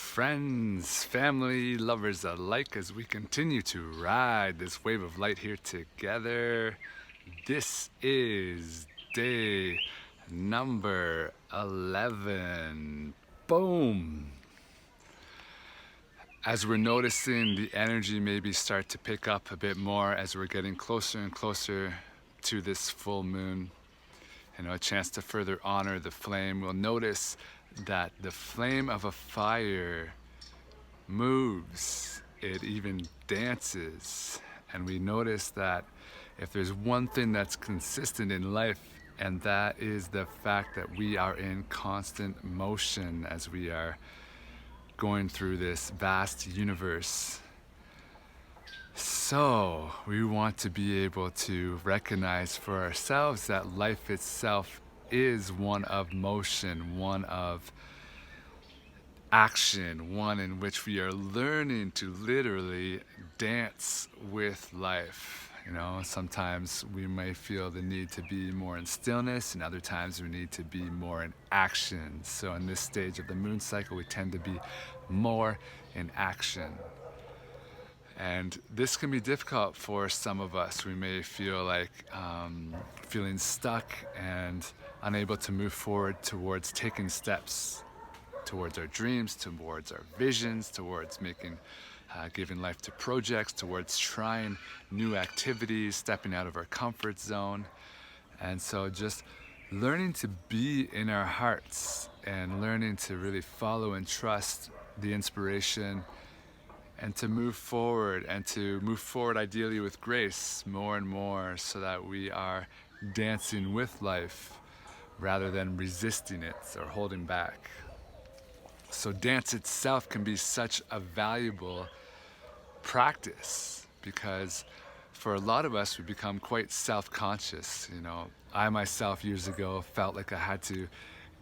friends, family, lovers alike, as we continue to ride this wave of light here together. This is day number 11. Boom! As we're noticing the energy maybe start to pick up a bit more as we're getting closer and closer to this full moon, a chance to further honor the flame, we'll notice that the flame of a fire moves, it even dances. And we notice that if there's one thing that's consistent in life, and that is the fact that we are in constant motion as we are going through this vast universe. So we want to be able to recognize for ourselves that life itself is one of motion, one of action, one in which we are learning to literally dance with life. Sometimes we may feel the need to be more in stillness, and other times we need to be more in action. So in this stage of the moon cycle, we tend to be more in action. And this can be difficult for some of us. We may feel like feeling stuck and unable to move forward towards taking steps towards our dreams, towards our visions, towards giving life to projects, towards trying new activities, stepping out of our comfort zone. And so just learning to be in our hearts and learning to really follow and trust the inspiration, and to move forward ideally with grace more and more, so that we are dancing with life rather than resisting it or holding back. So dance itself can be such a valuable practice, because for a lot of us we become quite self-conscious. I myself years ago felt like I had to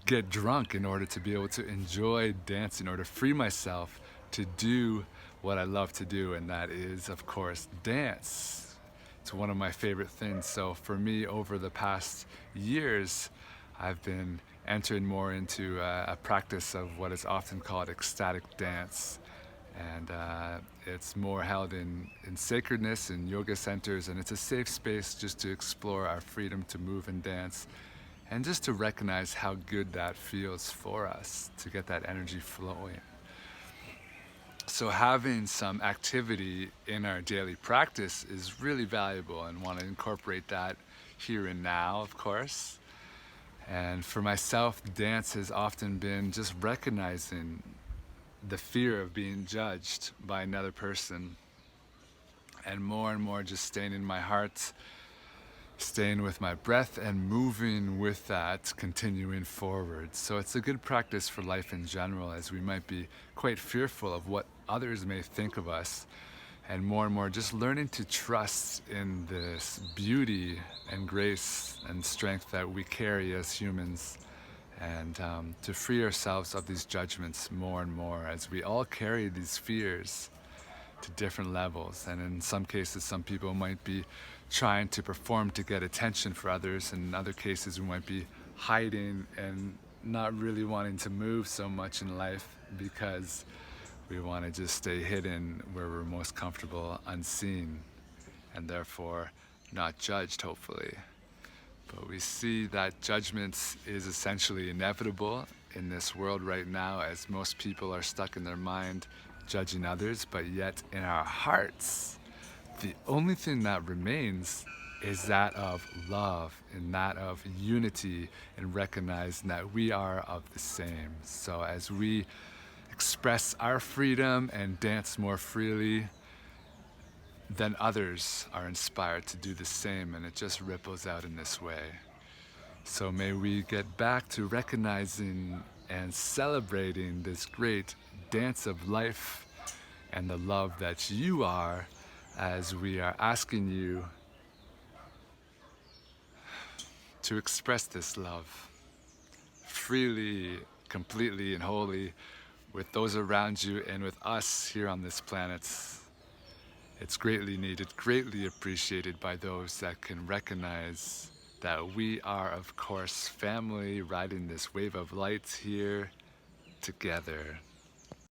get drunk in order to be able to enjoy dancing, or to free myself to do what I love to do, and that is, of course, dance. It's one of my favorite things. So for me, over the past years, I've been entering more into a practice of what is often called ecstatic dance. And it's more held in sacredness, in yoga centers, and it's a safe space just to explore our freedom to move and dance, and just to recognize how good that feels for us, to get that energy flowing. So having some activity in our daily practice is really valuable, and want to incorporate that here and now, of course. And for myself, dance has often been just recognizing the fear of being judged by another person, and more just staying in my heart, staying with my breath, and moving with that, continuing forward. So it's a good practice for life in general, as we might be quite fearful of what others may think of us, and more just learning to trust in this beauty and grace and strength that we carry as humans, and to free ourselves of these judgments more and more, as we all carry these fears to different levels. And in some cases, some people might be trying to perform to get attention for others, and in other cases we might be hiding and not really wanting to move so much in life, because we want to just stay hidden where we're most comfortable, unseen, and therefore not judged, hopefully. But we see that judgment is essentially inevitable in this world right now, as most people are stuck in their mind judging others. But yet in our hearts, the only thing that remains is that of love, and that of unity, and recognizing that we are of the same. So as we express our freedom and dance more freely, then others are inspired to do the same, and it just ripples out in this way. So may we get back to recognizing and celebrating this great dance of life and the love that you are, as we are asking you to express this love freely, completely, and wholly, with those around you and with us here on this planet. It's greatly needed, greatly appreciated by those that can recognize that we are, of course, family riding this wave of light here together.